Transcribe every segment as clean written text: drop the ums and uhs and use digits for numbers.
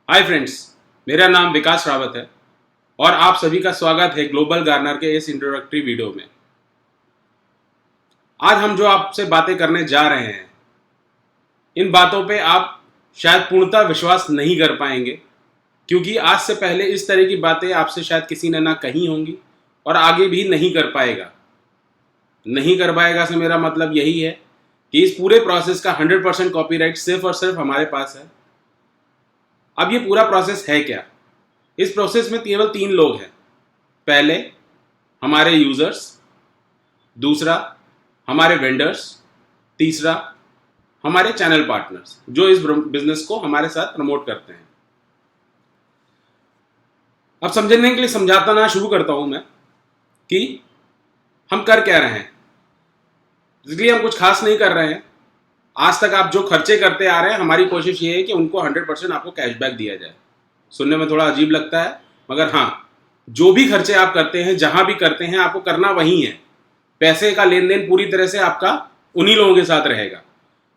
Hi friends, मेरा नाम विकास रावत है और आप सभी का स्वागत है ग्लोबल गार्नर के इस इंट्रोडक्टरी वीडियो में। आज हम जो आपसे बातें करने जा रहे हैं, इन बातों पे आप शायद पूर्णतः विश्वास नहीं कर पाएंगे, क्योंकि आज से पहले इस तरह की बातें आपसे शायद किसी ने ना कही होंगी और आगे भी नहीं कर पाएगा। नहीं कर पाएगा से मेरा मतलब यही है कि इस पूरे प्रोसेस का 100% कॉपीराइट सिर्फ और सिर्फ हमारे पास है। अब ये पूरा प्रोसेस है क्या? इस प्रोसेस में केवल 3 लोग हैं। पहले हमारे यूजर्स, दूसरा हमारे वेंडर्स, तीसरा हमारे चैनल पार्टनर्स जो इस बिजनेस को हमारे साथ प्रमोट करते हैं। अब समझने के लिए समझाता ना शुरू करता हूं मैं कि हम कर क्या रहे हैं। इसलिए हम कुछ खास नहीं कर रहे हैं। आज तक आप जो खर्चे करते आ रहे हैं, हमारी कोशिश ये है कि उनको 100% आपको कैशबैक दिया जाए। सुनने में थोड़ा अजीब लगता है, मगर हाँ, जो भी खर्चे आप करते हैं, जहां भी करते हैं, आपको करना वही है। पैसे का लेन देन पूरी तरह से आपका उन्हीं लोगों के साथ रहेगा।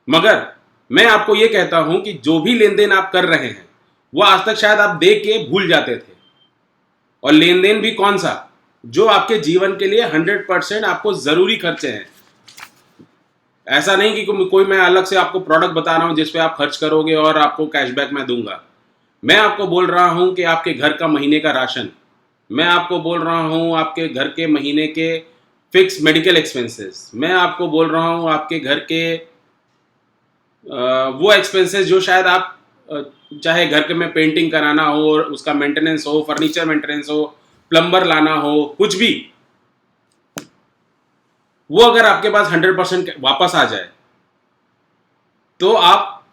मगर मैं आपको यह कहता हूं कि जो भी लेन देन आप कर रहे हैं, वो आज तक शायद आप देख के भूल जाते थे। और लेन देन भी कौन सा? जो आपके जीवन के लिए 100% आपको जरूरी खर्चे हैं। ऐसा नहीं कि कोई मैं अलग से आपको प्रोडक्ट बता रहा हूं जिसपे आप खर्च करोगे और आपको कैशबैक मैं दूंगा। मैं आपको बोल रहा हूं कि आपके घर का महीने का राशन, मैं आपको बोल रहा हूं आपके घर के महीने के फिक्स मेडिकल एक्सपेंसेस, मैं आपको बोल रहा हूं आपके घर के वो एक्सपेंसेस जो शायद आप चाहे घर के में पेंटिंग कराना हो, उसका मेंटेनेंस हो, फर्नीचर मेंटेनेंस हो, प्लम्बर लाना हो, कुछ भी, वो अगर आपके पास 100% वापस आ जाए तो आप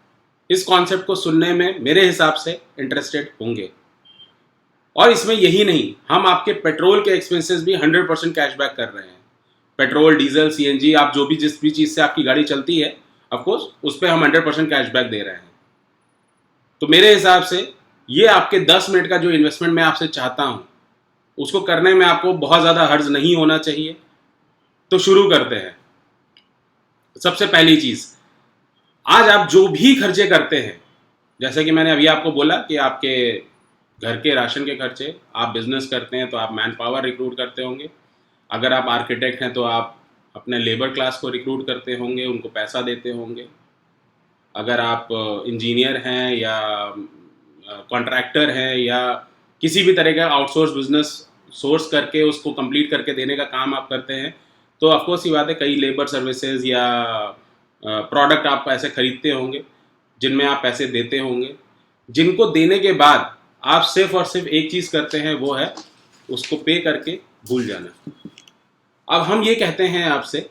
इस कॉन्सेप्ट को सुनने में मेरे हिसाब से इंटरेस्टेड होंगे। और इसमें यही नहीं, हम आपके पेट्रोल के एक्सपेंसेस भी 100% कैशबैक कर रहे हैं। पेट्रोल, डीजल, सीएनजी, आप जो भी जिस भी चीज से आपकी गाड़ी चलती है, ऑफकोर्स उस पर हम 100% कैशबैक दे रहे हैं। तो मेरे हिसाब से ये आपके 10 मिनट का जो इन्वेस्टमेंट मैं आपसे चाहता हूं, उसको करने में आपको बहुत ज्यादा हर्ज नहीं होना चाहिए। तो शुरू करते हैं। सबसे पहली चीज, आज आप जो भी खर्चे करते हैं, जैसे कि मैंने अभी आपको बोला कि आपके घर के राशन के खर्चे, आप बिजनेस करते हैं तो आप मैन पावर रिक्रूट करते होंगे। अगर आप आर्किटेक्ट हैं तो आप अपने लेबर क्लास को रिक्रूट करते होंगे, उनको पैसा देते होंगे। अगर आप इंजीनियर हैं या कॉन्ट्रैक्टर हैं या किसी भी तरह का आउटसोर्स बिजनेस सोर्स करके उसको कंप्लीट करके देने का काम आप करते हैं, तो ऑफकोर्स ये बात है, कई लेबर सर्विसेज या प्रोडक्ट आप ऐसे खरीदते होंगे जिनमें आप पैसे देते होंगे, जिनको देने के बाद आप सिर्फ और सिर्फ एक चीज़ करते हैं, वो है उसको पे करके भूल जाना। अब हम ये कहते हैं आपसे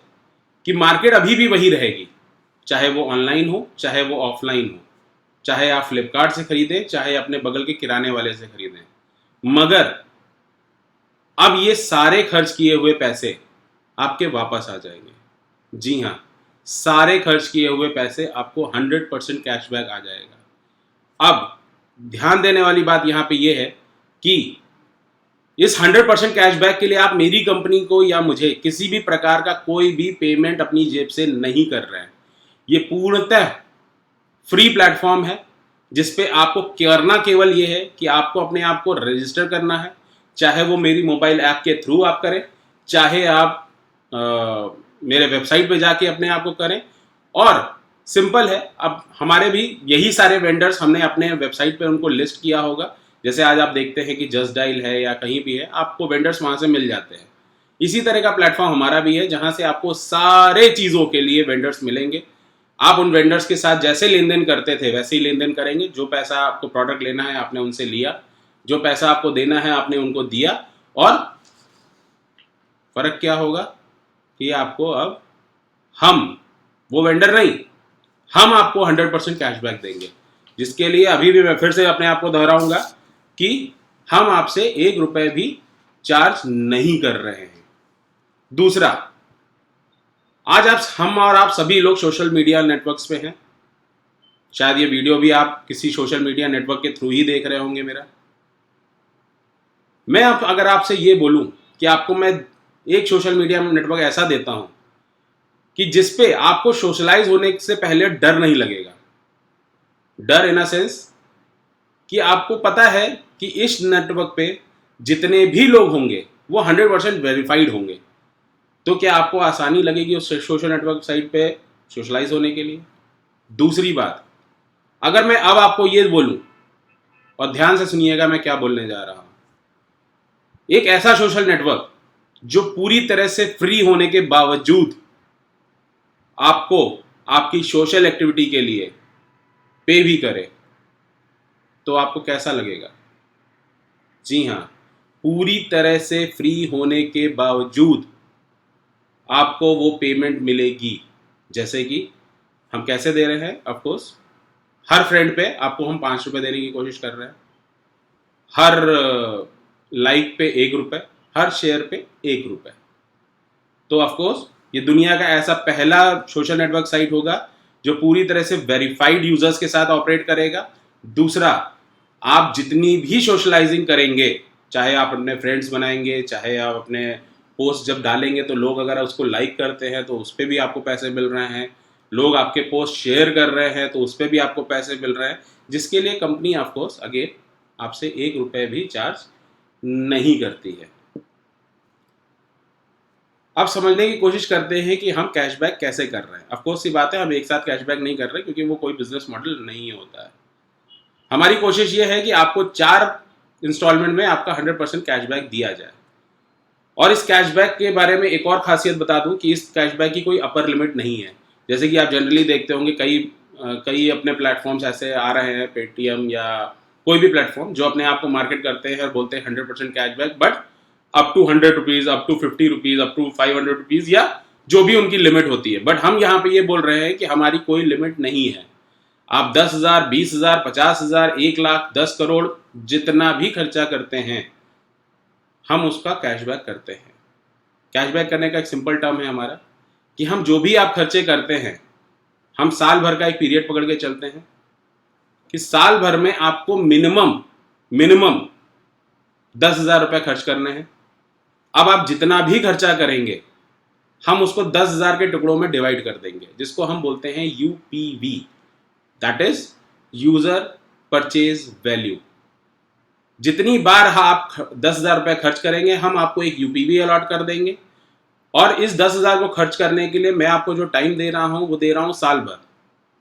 कि मार्केट अभी भी वही रहेगी, चाहे वो ऑनलाइन हो, चाहे वो ऑफलाइन हो, चाहे आप फ्लिपकार्ट से खरीदें, चाहे अपने बगल के किराने वाले से खरीदें। मगर अब ये सारे खर्च किए हुए पैसे आपके वापस आ जाएंगे। जी हाँ, सारे खर्च किए हुए पैसे आपको 100% कैशबैक आ जाएगा। अब ध्यान देने वाली बात यहाँ पे ये है कि इस 100% कैशबैक के लिए आप मेरी कंपनी को या मुझे किसी भी प्रकार का कोई भी पेमेंट अपनी जेब से नहीं कर रहे हैं। ये पूर्णतः फ्री प्लेटफॉर्म है, जिसपे आपको करना केवल ये है कि आपको अपने आप को रजिस्टर करना है। चाहे वो मेरी मोबाइल ऐप के थ्रू आप करें, चाहे आप मेरे वेबसाइट पे जाके अपने आप को करें। और सिंपल है, अब हमारे भी यही सारे वेंडर्स हमने अपने वेबसाइट पे उनको लिस्ट किया होगा। जैसे आज आप देखते हैं कि जस्ट डायल है या कहीं भी है, आपको वेंडर्स वहां से मिल जाते हैं। इसी तरह का प्लेटफॉर्म हमारा भी है, जहां से आपको सारे चीजों के लिए वेंडर्स मिलेंगे। आप उन वेंडर्स के साथ जैसे लेन देन करते थे वैसे ही लेन देन करेंगे। जो पैसा आपको प्रोडक्ट लेना है आपने उनसे लिया, जो पैसा आपको देना है आपने उनको दिया। और फर्क क्या होगा कि आपको अब हम, वो वेंडर नहीं, हम आपको 100% कैशबैक देंगे, जिसके लिए अभी भी मैं फिर से अपने आप को दोहराऊंगा कि हम आपसे 1 रुपए भी चार्ज नहीं कर रहे हैं। दूसरा, आज हम और आप सभी लोग सोशल मीडिया नेटवर्क्स पे हैं। शायद ये वीडियो भी आप किसी सोशल मीडिया नेटवर्क के थ्रू ही देख रहे होंगे मेरा। मैं अगर आपसे ये बोलूं कि आपको मैं एक सोशल मीडिया नेटवर्क ऐसा देता हूं कि जिसपे आपको सोशलाइज होने से पहले डर नहीं लगेगा। डर इन अ सेंस कि आपको पता है कि इस नेटवर्क पे जितने भी लोग होंगे वो 100% वेरीफाइड होंगे, तो क्या आपको आसानी लगेगी उस सोशल नेटवर्क साइट पे सोशलाइज होने के लिए? दूसरी बात, अगर मैं अब आपको ये बोलूं, और ध्यान से सुनिएगा मैं क्या बोलने जा रहा हूं, एक ऐसा सोशल नेटवर्क जो पूरी तरह से फ्री होने के बावजूद आपको आपकी सोशल एक्टिविटी के लिए पे भी करे, तो आपको कैसा लगेगा? जी हाँ, पूरी तरह से फ्री होने के बावजूद आपको वो पेमेंट मिलेगी। जैसे कि हम कैसे दे रहे हैं? ऑफ कोर्स हर फ्रेंड पे आपको हम 5 रुपए देने की कोशिश कर रहे हैं, हर लाइक पे 1 रुपए, हर शेयर पे 1 रुपए। तो ऑफ कोर्स ये दुनिया का ऐसा पहला सोशल नेटवर्क साइट होगा जो पूरी तरह से वेरीफाइड यूजर्स के साथ ऑपरेट करेगा। दूसरा, आप जितनी भी सोशलाइजिंग करेंगे, चाहे आप अपने फ्रेंड्स बनाएंगे, चाहे आप अपने पोस्ट जब डालेंगे तो लोग अगर उसको लाइक करते हैं तो उस पर भी आपको पैसे मिल रहे हैं, लोग आपके पोस्ट शेयर कर रहे हैं तो उस पर भी आपको पैसे मिल रहे हैं, जिसके लिए कंपनी ऑफ कोर्स अगेन आपसे 1 रुपए भी चार्ज नहीं करती है। अब समझने की कोशिश करते हैं कि हम कैशबैक कैसे कर रहे हैं। ऑफ कोर्स ये बात है, हम एक साथ कैशबैक नहीं कर रहे क्योंकि वो कोई बिजनेस मॉडल नहीं होता है। हमारी कोशिश ये है कि आपको 4 इंस्टॉलमेंट में आपका 100% कैशबैक दिया जाए। और इस कैशबैक के बारे में एक और खासियत बता दूं कि इस कैशबैक की कोई अपर लिमिट नहीं है। जैसे कि आप जनरली देखते होंगे कई अपने प्लेटफॉर्म्स ऐसे आ रहे हैं, पेटीएम या कोई भी प्लेटफॉर्म जो अपने आप को मार्केट करते हैं और बोलते हैं 100% cashback, but up to 100 rupees, up to 50 rupees, up to 500 rupees, या जो भी उनकी लिमिट होती है। बट हम यहाँ पे ये बोल रहे हैं कि हमारी कोई लिमिट नहीं है। आप 10,000, 20,000, 50,000, 1 लाख, 10 करोड़ जितना भी खर्चा करते हैं हम उसका कैशबैक करते हैं। कैशबैक करने का एक सिंपल टर्म है हमारा कि हम जो भी आप खर्चे करते हैं, हम साल भर का एक पीरियड पकड़ के चलते हैं कि साल भर में आपको मिनिमम 10,000 रुपये खर्च करने हैं। अब आप जितना भी खर्चा करेंगे हम उसको 10,000 के टुकड़ों में डिवाइड कर देंगे, जिसको हम बोलते हैं UPV, that is user purchase value. जितनी बार आप 10,000 रुपये खर्च करेंगे हम आपको एक यूपीवी अलॉट कर देंगे, और इस 10,000 को खर्च करने के लिए मैं आपको जो टाइम दे रहा हूँ वो दे रहा हूँ साल भर।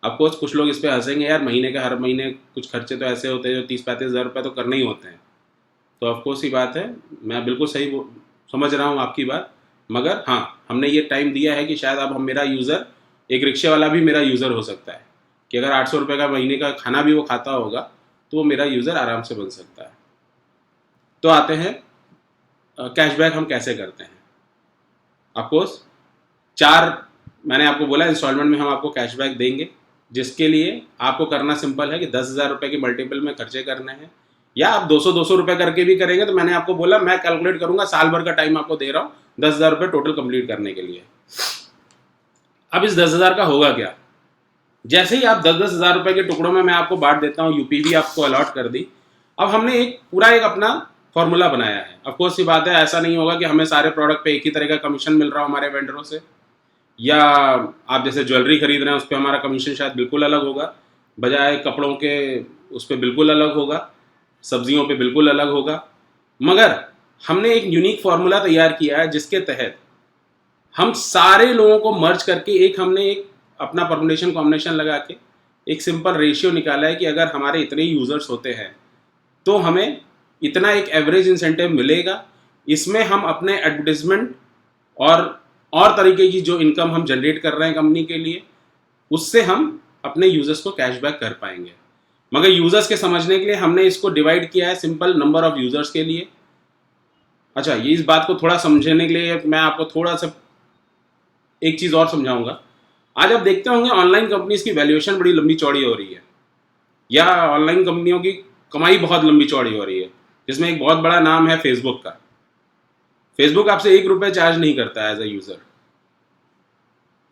ऑफकोर्स कुछ लोग इस पर हंसेंगे, यार महीने के हर महीने कुछ खर्चे तो ऐसे होते हैं जो 30-35,000 रुपये तो करने ही होते हैं। तो ऑफकोर्स ही बात है, मैं बिल्कुल सही समझ रहा हूँ आपकी बात, मगर हाँ, हमने ये टाइम दिया है कि शायद अब हम मेरा यूज़र, एक रिक्शे वाला भी मेरा यूज़र हो सकता है कि अगर 800 रुपये का महीने का खाना भी वो खाता होगा तो वो मेरा यूज़र आराम से बन सकता है। तो आते हैं कैशबैक हम कैसे करते हैं। ऑफकोर्स 4 मैंने आपको बोला इंस्टॉलमेंट में हम आपको कैशबैक देंगे, जिसके लिए आपको करना सिंपल है कि 10,000 रुपये के मल्टीपल में खर्चे करने हैं, या आप 200 रुपये करके भी करेंगे। तो मैंने आपको बोला मैं कैलकुलेट करूंगा, साल भर का टाइम आपको दे रहा हूँ 10,000 रुपये टोटल कंप्लीट करने के लिए। अब इस 10,000 का होगा क्या? जैसे ही आप 10,000 रुपये के टुकड़ों में मैं आपको बांट देता हूँ, यूपीवी आपको अलॉट कर दी। अब हमने एक अपना फॉर्मूला बनाया है। ऑफकोर्स ये बात है, ऐसा नहीं होगा कि हमें सारे प्रोडक्ट पे एक ही तरह का कमीशन मिल रहा हो हमारे वेंडरों से, या आप जैसे ज्वेलरी खरीद रहे हैं उस पर हमारा कमीशन शायद बिल्कुल अलग होगा, बजाय कपड़ों के उस पर बिल्कुल अलग होगा, सब्जियों पे बिल्कुल अलग होगा। मगर हमने एक यूनिक फार्मूला तैयार किया है जिसके तहत हम सारे लोगों को मर्ज करके हमने एक अपना परमुटेशन कॉम्बिनेशन लगा के एक सिंपल रेशियो निकाला है कि अगर हमारे इतने यूजर्स होते हैं तो हमें इतना एक एवरेज इंसेंटिव मिलेगा। इसमें हम अपने एडवर्टाइजमेंट और तरीके की जो इनकम हम जनरेट कर रहे हैं कंपनी के लिए, उससे हम अपने यूजर्स को कैशबैक कर पाएंगे। मगर यूजर्स के समझने के लिए हमने इसको डिवाइड किया है सिंपल नंबर ऑफ यूजर्स के लिए। अच्छा, ये इस बात को थोड़ा समझने के लिए मैं आपको थोड़ा सा एक चीज़ और समझाऊंगा। आज आप देखते होंगे ऑनलाइन कंपनीज की वैल्यूएशन बड़ी लंबी चौड़ी हो रही है, या ऑनलाइन कंपनियों की कमाई बहुत लंबी चौड़ी हो रही है, जिसमें एक बहुत बड़ा नाम है फेसबुक का। फेसबुक आपसे 1 रुपये चार्ज नहीं करता एज ए यूज़र,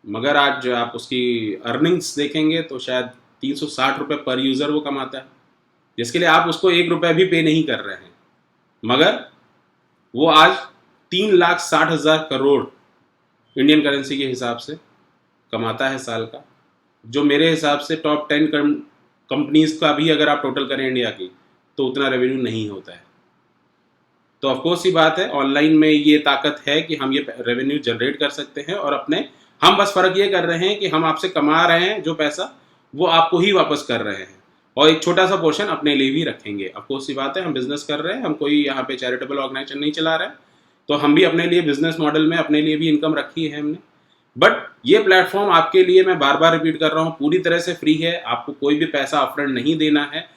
मगर आज आप उसकी अर्निंग्स देखेंगे तो शायद 360 रुपये पर यूज़र वो कमाता है, जिसके लिए आप उसको 1 रुपये भी पे नहीं कर रहे हैं, मगर वो आज 3,60,000 करोड़ इंडियन करेंसी के हिसाब से कमाता है साल का, जो मेरे हिसाब से टॉप 10 कंपनीज का भी अगर आप टोटल करें इंडिया की तो उतना रेवेन्यू नहीं होता है। तो ऑफकोर्स ही बात है, ऑनलाइन में ये ताकत है कि हम ये रेवेन्यू जनरेट कर सकते हैं और अपने, हम बस फ़र्क ये कर रहे हैं कि हम आपसे कमा रहे हैं जो पैसा, वो आपको ही वापस कर रहे हैं और एक छोटा सा पोर्शन अपने लिए भी रखेंगे। ऑफकोर्स ही बात है, हम बिजनेस कर रहे हैं, हम कोई यहाँ पे चैरिटेबल ऑर्गेनाइजेशन नहीं चला रहे हैं, तो हम भी अपने लिए बिजनेस मॉडल में अपने लिए भी इनकम रखी है हमने। बट ये प्लेटफॉर्म आपके लिए, मैं बार बार रिपीट कर रहा हूँ, पूरी तरह से फ्री है, आपको कोई भी पैसा अपफ्रंट नहीं देना है।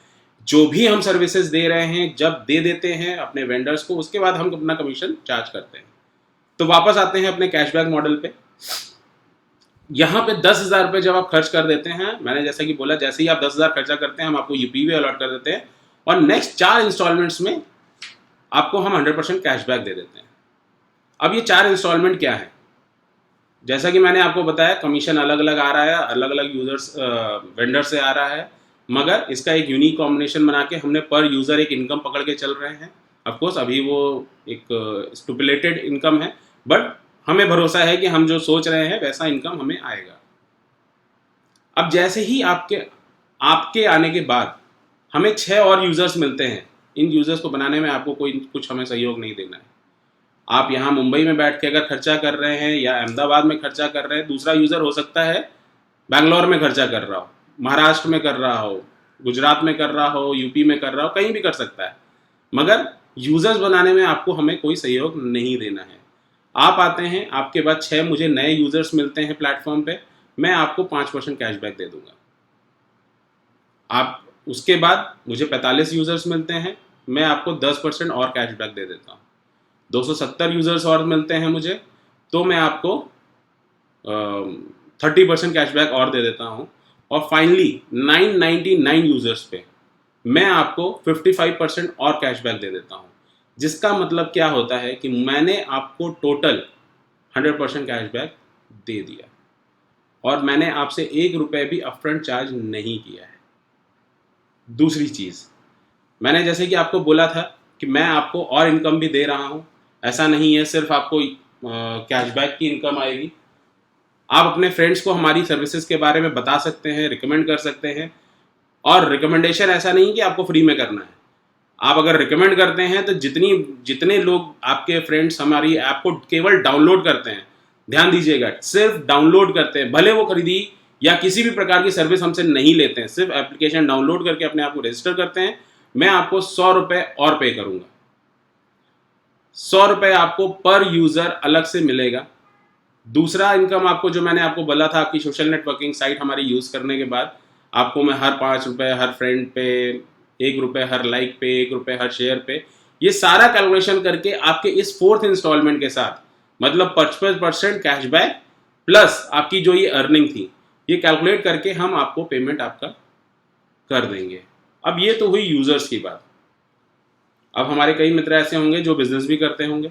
जो भी हम सर्विसेज दे रहे हैं, जब दे देते हैं अपने वेंडर्स को, उसके बाद हम अपना कमीशन चार्ज करते हैं। तो वापस आते हैं अपने कैशबैक मॉडल पे। यहाँ पे 10,000 रुपये जब आप खर्च कर देते हैं, मैंने जैसा कि बोला, जैसे ही आप 10,000 खर्चा करते हैं हम आपको यूपी भी अलॉट कर देते हैं और नेक्स्ट 4 इंस्टॉलमेंट्स में आपको हम 100% कैशबैक दे देते हैं। अब ये 4 इंस्टॉलमेंट क्या है? जैसा कि मैंने आपको बताया, कमीशन अलग अलग आ रहा है, अलग अलग यूजर्स वेंडर से आ रहा है, मगर इसका एक यूनिक कॉम्बिनेशन बना के हमने पर यूज़र एक इनकम पकड़ के चल रहे हैं। ऑफकोर्स अभी वो एक स्टुपुलेटेड इनकम है, बट हमें भरोसा है कि हम जो सोच रहे हैं वैसा इनकम हमें आएगा। अब जैसे ही आपके आने के बाद हमें 6 और यूज़र्स मिलते हैं। इन यूज़र्स को बनाने में आपको कुछ हमें सहयोग नहीं देना है। आप यहाँ मुंबई में बैठ के अगर खर्चा कर रहे हैं या अहमदाबाद में खर्चा कर रहे हैं, दूसरा यूज़र हो सकता है बैंगलोर में खर्चा कर रहा हो, महाराष्ट्र में कर रहा हो, गुजरात में कर रहा हो, यूपी में कर रहा हो, कहीं भी कर सकता है, मगर यूज़र्स बनाने में आपको हमें कोई सहयोग नहीं देना है। आप आते हैं, आपके बाद 6 मुझे नए यूज़र्स मिलते हैं प्लेटफॉर्म पे, मैं आपको 5% कैशबैक दे दूंगा। आप उसके बाद मुझे 45 यूज़र्स मिलते हैं, मैं आपको 10% और कैशबैक दे देता हूँ। 270 यूज़र्स और मिलते हैं मुझे, तो मैं आपको 30% कैशबैक और दे देता हूँ। और फाइनली 999 यूज़र्स पे मैं आपको 55% और कैशबैक दे देता हूँ, जिसका मतलब क्या होता है कि मैंने आपको टोटल 100% कैशबैक दे दिया और मैंने आपसे 1 रुपये भी अपफ्रंट चार्ज नहीं किया है। दूसरी चीज़, मैंने जैसे कि आपको बोला था कि मैं आपको और इनकम भी दे रहा हूँ। ऐसा नहीं है सिर्फ आपको कैशबैक की इनकम आएगी, आप अपने फ्रेंड्स को हमारी सर्विसेज के बारे में बता सकते हैं, रिकमेंड कर सकते हैं। और रिकमेंडेशन ऐसा नहीं कि आपको फ्री में करना है। आप अगर रिकमेंड करते हैं तो जितने लोग आपके फ्रेंड्स हमारी ऐप को केवल डाउनलोड करते हैं, ध्यान दीजिएगा, सिर्फ डाउनलोड करते हैं, भले वो खरीदी या किसी भी प्रकार की सर्विस हमसे नहीं लेते हैं, सिर्फ एप्लीकेशन डाउनलोड करके अपने आप को रजिस्टर करते हैं, मैं आपको 100 रुपये और पे करूंगा। 100 रुपये आपको पर यूजर अलग से मिलेगा। दूसरा इनकम आपको, जो मैंने आपको बोला था, आपकी सोशल नेटवर्किंग साइट हमारी यूज़ करने के बाद आपको मैं हर 5 रुपये हर फ्रेंड पे, 1 रुपये हर लाइक पे, 1 रुपये हर शेयर पे, ये सारा कैलकुलेशन करके आपके इस 4th इंस्टॉलमेंट के साथ, मतलब 55% कैशबैक प्लस आपकी जो ये अर्निंग थी, ये कैलकुलेट करके हम आपको पेमेंट आपका कर देंगे। अब ये तो हुई यूज़र्स की बात। अब हमारे कई मित्र ऐसे होंगे जो बिजनेस भी करते होंगे,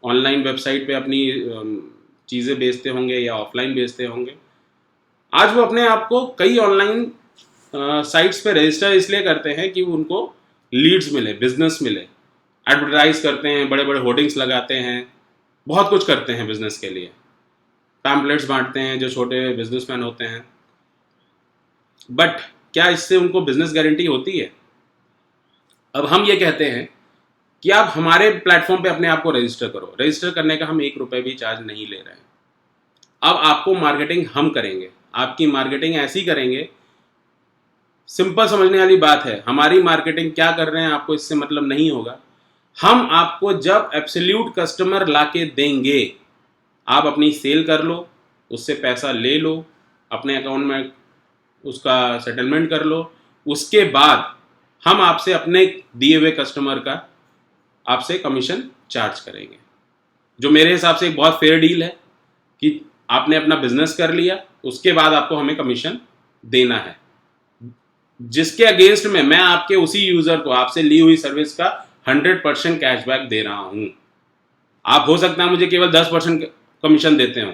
ऑनलाइन वेबसाइट पे अपनी चीज़ें बेचते होंगे या ऑफलाइन बेचते होंगे। आज वो अपने आप को कई ऑनलाइन साइट्स पे रजिस्टर इसलिए करते हैं कि उनको लीड्स मिले, बिजनेस मिले, एडवर्टाइज करते हैं, बड़े बड़े होर्डिंग्स लगाते हैं, बहुत कुछ करते हैं बिजनेस के लिए, पैम्पलेट्स बांटते हैं जो छोटे बिजनेसमैन होते हैं। बट क्या इससे उनको बिजनेस गारंटी होती है? अब हम ये कहते हैं कि आप हमारे प्लेटफॉर्म पे अपने आप को रजिस्टर करो। रजिस्टर करने का हम 1 रुपये भी चार्ज नहीं ले रहे हैं। अब आपको मार्केटिंग हम करेंगे, आपकी मार्केटिंग ऐसी करेंगे, सिंपल समझने वाली बात है। हमारी मार्केटिंग क्या कर रहे हैं आपको इससे मतलब नहीं होगा। हम आपको जब एब्सोल्यूट कस्टमर लाके देंगे, आप अपनी सेल कर लो, उससे पैसा ले लो, अपने अकाउंट में उसका सेटलमेंट कर लो, उसके बाद हम आपसे अपने दिए हुए कस्टमर का आपसे कमीशन चार्ज करेंगे, जो मेरे हिसाब से एक बहुत फेयर डील है कि आपने अपना बिजनेस कर लिया, उसके बाद आपको हमें कमीशन देना है, जिसके अगेंस्ट में मैं आपके उसी यूजर को आपसे ली हुई सर्विस का 100% कैशबैक दे रहा हूं। आप हो सकता है मुझे केवल 10% कमीशन देते हो,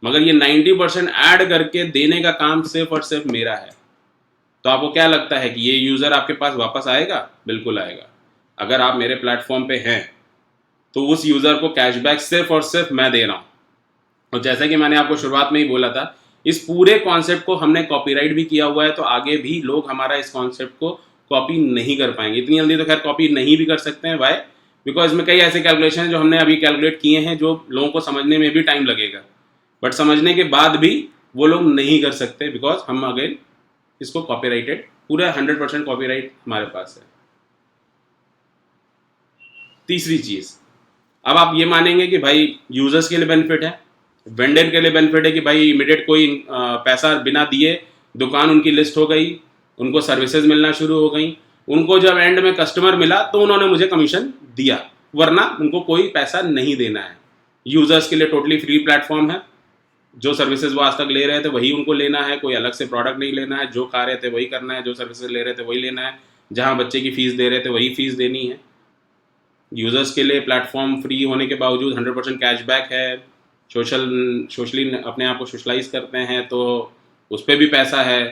मगर ये 90% ऐड करके देने का काम सिर्फ और सिर्फ मेरा है। तो आपको क्या लगता है कि ये यूजर आपके पास वापस आएगा? बिल्कुल आएगा। अगर आप मेरे प्लेटफॉर्म पे हैं तो उस यूजर को कैशबैक सिर्फ और सिर्फ मैं दे रहा हूं। और जैसा कि मैंने आपको शुरुआत में ही बोला था, इस पूरे कॉन्सेप्ट को हमने कॉपीराइट भी किया हुआ है, तो आगे भी लोग हमारा इस कॉन्सेप्ट को कॉपी नहीं कर पाएंगे। इतनी जल्दी तो खैर कॉपी नहीं भी कर सकते हैं। वाई? बिकॉज इसमें कई ऐसे कैलकुलेशन हैं जो हमने अभी कैलकुलेट किए हैं जो लोगों को समझने में भी टाइम लगेगा, बट समझने के बाद भी वो लोग नहीं कर सकते, बिकॉज हम अगेन इसको कॉपीराइटेड, पूरा 100% कॉपीराइट हमारे पास है। तीसरी चीज़, अब आप ये मानेंगे कि भाई यूजर्स के लिए बेनिफिट है, वेंडर के लिए बेनिफिट है कि भाई इमीडिएट कोई पैसा बिना दिए दुकान उनकी लिस्ट हो गई, उनको सर्विसेज मिलना शुरू हो गई, उनको जब एंड में कस्टमर मिला तो उन्होंने मुझे कमीशन दिया, वरना उनको कोई पैसा नहीं देना है। यूजर्स के लिए टोटली फ्री प्लेटफॉर्म है, जो सर्विसेज वो आज तक ले रहे थे वही उनको लेना है, कोई अलग से प्रोडक्ट नहीं लेना है, जो खा रहे थे वही करना है, जो सर्विसेज ले रहे थे वही लेना है, जहाँ बच्चे की फीस दे रहे थे वही फीस देनी है। यूजर्स के लिए प्लेटफॉर्म फ्री होने के बावजूद 100% कैशबैक है, सोशली अपने आप को सोशलाइज करते हैं तो उस पर भी पैसा है,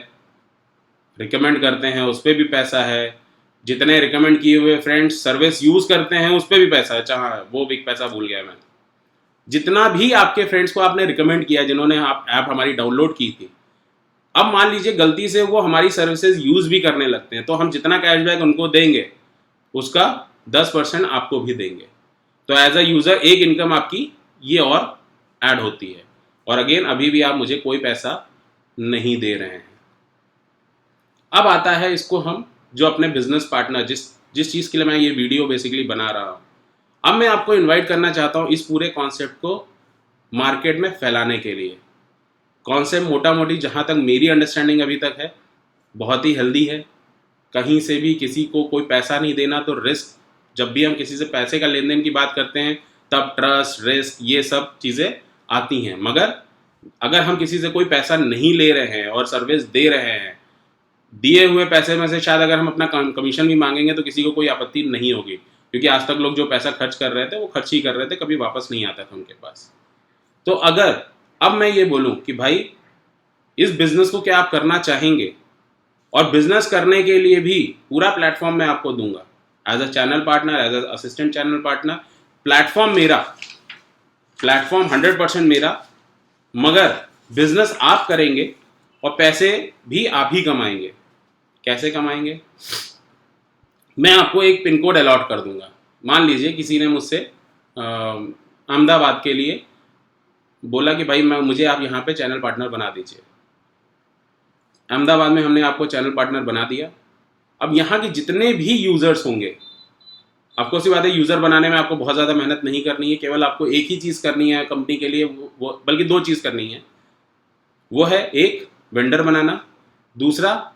रिकमेंड करते हैं उस पर भी पैसा है, जितने रिकमेंड किए हुए फ्रेंड्स सर्विस यूज़ करते हैं उस पर भी पैसा है, चाहे वो भी पैसा भूल गया मैं। जितना भी आपके फ्रेंड्स को आपने रिकमेंड किया, जिन्होंने आप ऐप हमारी डाउनलोड की थी, अब मान लीजिए गलती से वो हमारी सर्विसेज यूज़ भी करने लगते हैं, तो हम जितना कैशबैक उनको देंगे उसका 10% आपको भी देंगे। तो एज अ यूज़र एक इनकम आपकी ये और ऐड होती है, और अगेन अभी भी आप मुझे कोई पैसा नहीं दे रहे हैं। अब आता है इसको हम जो अपने बिजनेस पार्टनर, जिस चीज़ के लिए मैं ये वीडियो बेसिकली बना रहा हूँ, अब मैं आपको इनवाइट करना चाहता हूँ इस पूरे कॉन्सेप्ट को मार्केट में फैलाने के लिए। कॉन्सेप्ट मोटा मोटी जहाँ तक मेरी अंडरस्टैंडिंग अभी तक है बहुत ही हेल्दी है। कहीं से भी किसी को कोई पैसा नहीं देना, तो रिस्क, जब भी हम किसी से पैसे का लेन देन की बात करते हैं तब ट्रस्ट, रिस्क, ये सब चीज़ें आती हैं। मगर अगर हम किसी से कोई पैसा नहीं ले रहे हैं और सर्विस दे रहे हैं, दिए हुए पैसे में से शायद अगर हम अपना कमीशन भी मांगेंगे तो किसी को कोई आपत्ति नहीं होगी, क्योंकि आज तक लोग जो पैसा खर्च कर रहे थे वो खर्च ही कर रहे थे, कभी वापस नहीं आता था उनके पास। तो अगर अब मैं ये बोलूं कि भाई इस बिजनेस को क्या आप करना चाहेंगे, और बिजनेस करने के लिए भी पूरा प्लेटफॉर्म मैं आपको दूंगा as a channel partner, as a assistant channel partner. Platform मेरा, प्लेटफॉर्म 100% मेरा, मगर बिजनेस आप करेंगे और पैसे भी आप ही कमाएंगे। कैसे कमाएंगे? मैं आपको एक पिन कोड अलॉट कर दूंगा। मान लीजिए किसी ने मुझसे अहमदाबाद के लिए बोला कि भाई मुझे आप यहाँ पे चैनल पार्टनर बना दीजिए। अहमदाबाद में हमने आपको चैनल पार्टनर बना दिया। अब यहाँ के जितने भी यूज़र्स होंगे, आपको सी बात है, यूज़र बनाने में आपको बहुत ज़्यादा मेहनत नहीं करनी है, केवल आपको एक ही चीज़ करनी है कंपनी के लिए, वो बल्कि 2 चीज़ करनी है। वो है एक, वेंडर बनाना, दूसरा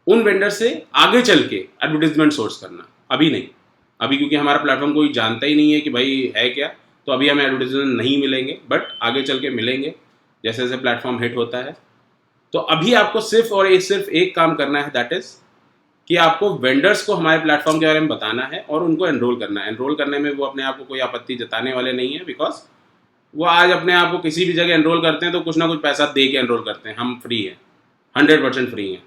उन वेंडर से आगे चल के एडवर्टीजमेंट सोर्स करना। अभी नहीं, अभी क्योंकि हमारा प्लेटफॉर्म कोई जानता ही नहीं है कि भाई है क्या, तो अभी हमें एडवर्टीजमेंट नहीं मिलेंगे, बट आगे चल के मिलेंगे जैसे जैसे प्लेटफॉर्म हिट होता है। तो अभी आपको सिर्फ एक काम करना है, दैट इज़ कि आपको वेंडर्स को हमारे प्लेटफॉर्म के बारे में बताना है और उनको एनरोल करना है। एनरोल करने में वो अपने आप को कोई आपत्ति जताने वाले नहीं है, बिकॉज वो आज अपने आप को किसी भी जगह एनरोल करते हैं तो कुछ ना कुछ पैसा दे के एनरोल करते हैं। हम फ्री हैं, 100% फ्री हैं,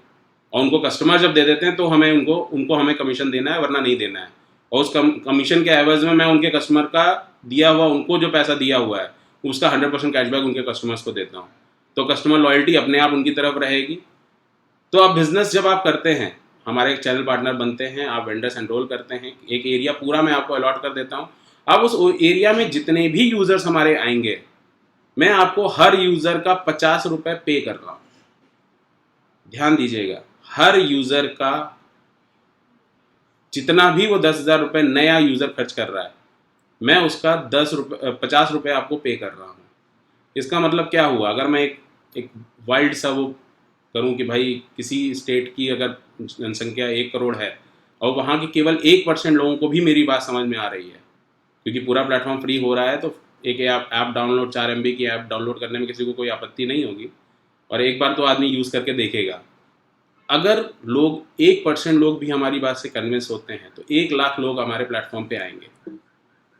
और उनको कस्टमर जब दे देते हैं तो हमें उनको हमें कमीशन देना है, वरना नहीं देना है। और उस कमीशन के एवज में मैं उनके कस्टमर का दिया हुआ, उनको जो पैसा दिया हुआ है उसका 100% कैशबैक उनके कस्टमर्स को देता हूँ। तो कस्टमर लॉयल्टी अपने आप उनकी तरफ रहेगी। तो अब बिजनेस जब आप करते हैं, हमारे एक चैनल पार्टनर बनते हैं, आप वेंडर्स एनरोल करते हैं, एक एरिया पूरा मैं आपको अलॉट कर देता हूँ। अब उस एरिया में जितने भी यूज़र्स हमारे आएंगे, मैं आपको हर यूज़र का 50 रुपये पे कर रहा हूँ। ध्यान दीजिएगा, हर यूज़र का जितना भी वो 10,000 रुपये नया यूज़र खर्च कर रहा है, मैं उसका 50 रुपये आपको पे कर रहा हूँ। इसका मतलब क्या हुआ? अगर मैं एक वाइल्ड सा वो करूँ कि भाई किसी स्टेट की अगर जनसंख्या 1 करोड़ है और वहाँ के केवल 1% लोगों को भी मेरी बात समझ में आ रही है, क्योंकि पूरा प्लेटफॉर्म फ्री हो रहा है, तो एक ऐप डाउनलोड, 4 MB की ऐप डाउनलोड करने में किसी को कोई आपत्ति नहीं होगी, और एक बार तो आदमी यूज़ करके देखेगा। अगर लोग 1% लोग भी हमारी बात से कन्विंस होते हैं तो 1 लाख लोग हमारे प्लेटफॉर्म पे आएंगे,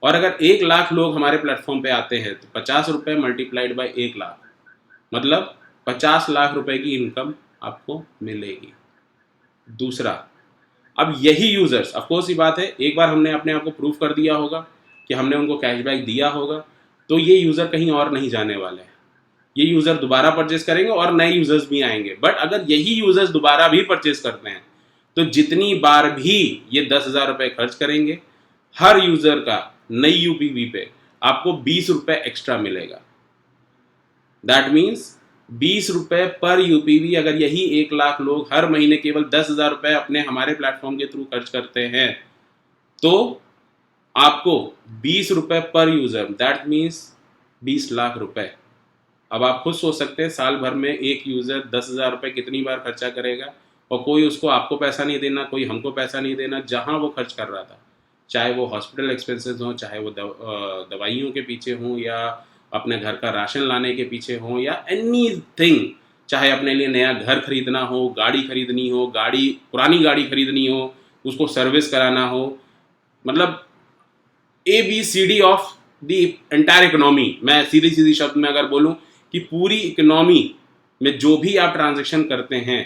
और अगर 1 लाख लोग हमारे प्लेटफॉर्म पे आते हैं तो 50 रुपये मल्टीप्लाइड बाई 1 लाख, मतलब 50 लाख रुपए की इनकम आपको मिलेगी। दूसरा, अब यही यूज़र्स, ऑफकोर्स ये बात है, एक बार हमने अपने आप को प्रूव कर दिया होगा कि हमने उनको कैशबैक दिया होगा, तो ये यूज़र कहीं और नहीं जाने वाले हैं। ये यूज़र दोबारा परचेस करेंगे और नए यूज़र्स भी आएंगे। बट अगर यही यूज़र्स दोबारा भी परचेस करते हैं तो जितनी बार भी ये 10,000 रुपये खर्च करेंगे, हर यूजर का नई यूपीवी पे आपको 20 रुपये एक्स्ट्रा मिलेगा। दैट मीन्स 20 रुपये पर यूपीवी। अगर यही 1 लाख लोग हर महीने केवल 10,000 रुपये अपने हमारे प्लेटफॉर्म के थ्रू खर्च करते हैं, तो आपको 20 रुपये पर यूजर, दैट मीन्स 20 लाख रुपए। अब आप खुद सोच सकते हैं साल भर में एक यूजर 10,000 रुपये कितनी बार खर्चा करेगा, और कोई उसको आपको पैसा नहीं देना, कोई हमको पैसा नहीं देना। जहां वो खर्च कर रहा था, चाहे वो हॉस्पिटल एक्सपेंसेस हों, चाहे वो दवाइयों के पीछे हों, या अपने घर का राशन लाने के पीछे हों, या एनीथिंग, चाहे अपने लिए नया घर खरीदना हो, गाड़ी खरीदनी हो, पुरानी गाड़ी खरीदनी हो, उसको सर्विस कराना हो, मतलब ABCD of the entire economy. मैं सीधी सीधी शब्द में अगर बोलूं कि पूरी इकोनॉमी में जो भी आप ट्रांजैक्शन करते हैं,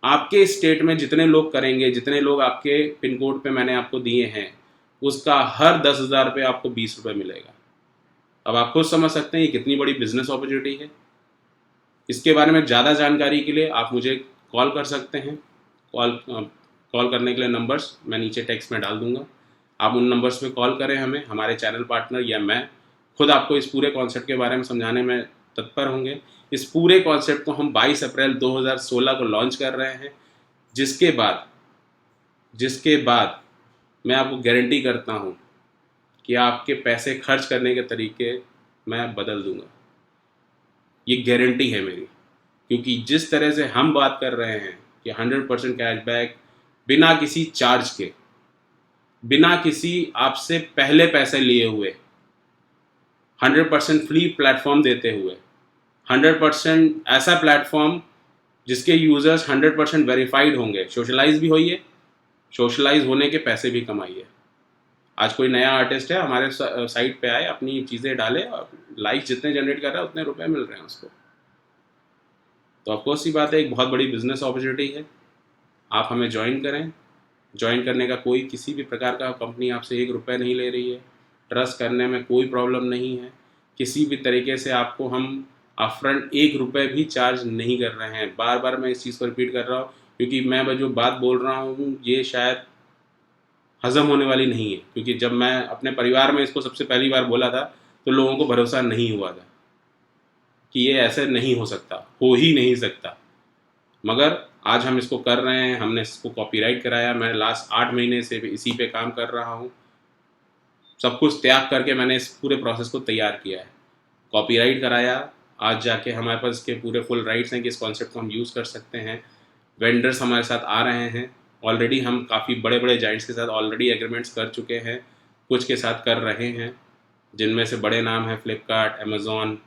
आपके स्टेट में जितने लोग करेंगे, जितने लोग आपके पिन कोड पे मैंने आपको दिए हैं, उसका हर 10,000 पे आपको 20 रुपये मिलेगा। अब आप खुद समझ सकते हैं ये कितनी बड़ी बिजनेस अपॉर्चुनिटी है। इसके बारे में ज़्यादा जानकारी के लिए आप मुझे कॉल कर सकते हैं। कॉल करने के लिए नंबर्स मैं नीचे टेक्स्ट में डाल दूंगा। आप उन नंबर्स पे कॉल करें हमें, हमारे चैनल पार्टनर या मैं खुद आपको इस पूरे कॉन्सेप्ट के बारे में समझाने में तत्पर होंगे। इस पूरे कॉन्सेप्ट को हम 22 अप्रैल 2016 को लॉन्च कर रहे हैं, जिसके बाद मैं आपको गारंटी करता हूँ कि आपके पैसे खर्च करने के तरीके मैं बदल दूंगा। ये गारंटी है मेरी, क्योंकि जिस तरह से हम बात कर रहे हैं कि 100% कैशबैक, बिना किसी चार्ज के, बिना किसी आपसे पहले पैसे लिए हुए, 100% फ्री प्लेटफॉर्म देते हुए, 100% ऐसा प्लेटफॉर्म जिसके यूजर्स 100% वेरीफाइड होंगे, सोशलाइज भी होइए, सोशलाइज होने के पैसे भी कमाइए। आज कोई नया आर्टिस्ट है, हमारे साइट पे आए, अपनी चीज़ें डाले, और लाइक्स जितने जनरेट कर रहा है उतने रुपए मिल रहे हैं उसको। तो ऑफकोर्स सी बात है, एक बहुत बड़ी बिजनेस अपॉर्चुनिटी है। आप हमें ज्वाइन करें। ज्वाइन करने का कोई किसी भी प्रकार का कंपनी आपसे 1 रुपये नहीं ले रही है। ट्रस्ट करने में कोई प्रॉब्लम नहीं है। किसी भी तरीके से आपको हम अपफ्रंट 1 रुपये भी चार्ज नहीं कर रहे हैं। बार बार मैं इस चीज़ को रिपीट कर रहा हूँ, क्योंकि मैं जो बात बोल रहा हूँ ये शायद हजम होने वाली नहीं है। क्योंकि जब मैं अपने परिवार में इसको सबसे पहली बार बोला था, तो लोगों को भरोसा नहीं हुआ था कि ये ऐसे नहीं हो सकता, हो ही नहीं सकता। मगर आज हम इसको कर रहे हैं। हमने इसको कॉपीराइट कराया। मैं लास्ट 8 महीने से इसी पे काम कर रहा हूँ। सब कुछ त्याग करके मैंने इस पूरे प्रोसेस को तैयार किया है, कॉपीराइट कराया। आज जाके हमारे पास इसके पूरे फुल राइट्स हैं कि इस कॉन्सेप्ट को हम यूज़ कर सकते हैं। वेंडर्स हमारे साथ आ रहे हैं ऑलरेडी। हम काफ़ी बड़े बड़े जाइंट्स के साथ ऑलरेडी एग्रीमेंट्स कर चुके हैं, कुछ के साथ कर रहे हैं, जिनमें से बड़े नाम हैं फ्लिपकार्ट, अमेज़ॉन,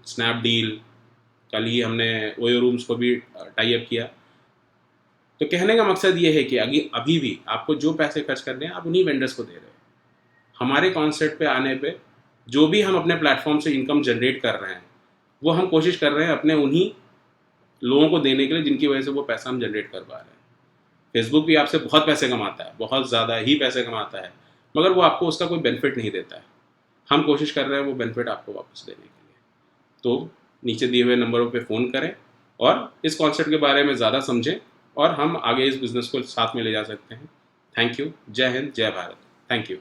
स्नैपडील। कल ही हमने ओयो रूम्स को भी टाई अप किया। तो कहने का मकसद ये है कि अभी भी आपको जो पैसे खर्च करने हैं, आप उन्हीं वेंडर्स को दे रहे हैं। हमारे कॉन्सेप्ट पे आने पे जो भी हम अपने प्लेटफॉर्म से इनकम जनरेट कर रहे हैं, वो हम कोशिश कर रहे हैं अपने उन्हीं लोगों को देने के लिए जिनकी वजह से वो पैसा हम जनरेट कर पा रहे हैं। फेसबुक भी आपसे बहुत पैसे कमाता है, बहुत ज़्यादा ही पैसे कमाता है, मगर वो आपको उसका कोई बेनिफिट नहीं देता है। हम कोशिश कर रहे हैं वो बेनिफिट आपको वापस देने के लिए। तो नीचे दिए हुए नंबरों पे फ़ोन करें और इस कॉन्सेप्ट के बारे में ज़्यादा समझें, और हम आगे इस बिज़नेस को साथ में ले जा सकते हैं। Thank you. जय हिंद, जय भारत। Thank you.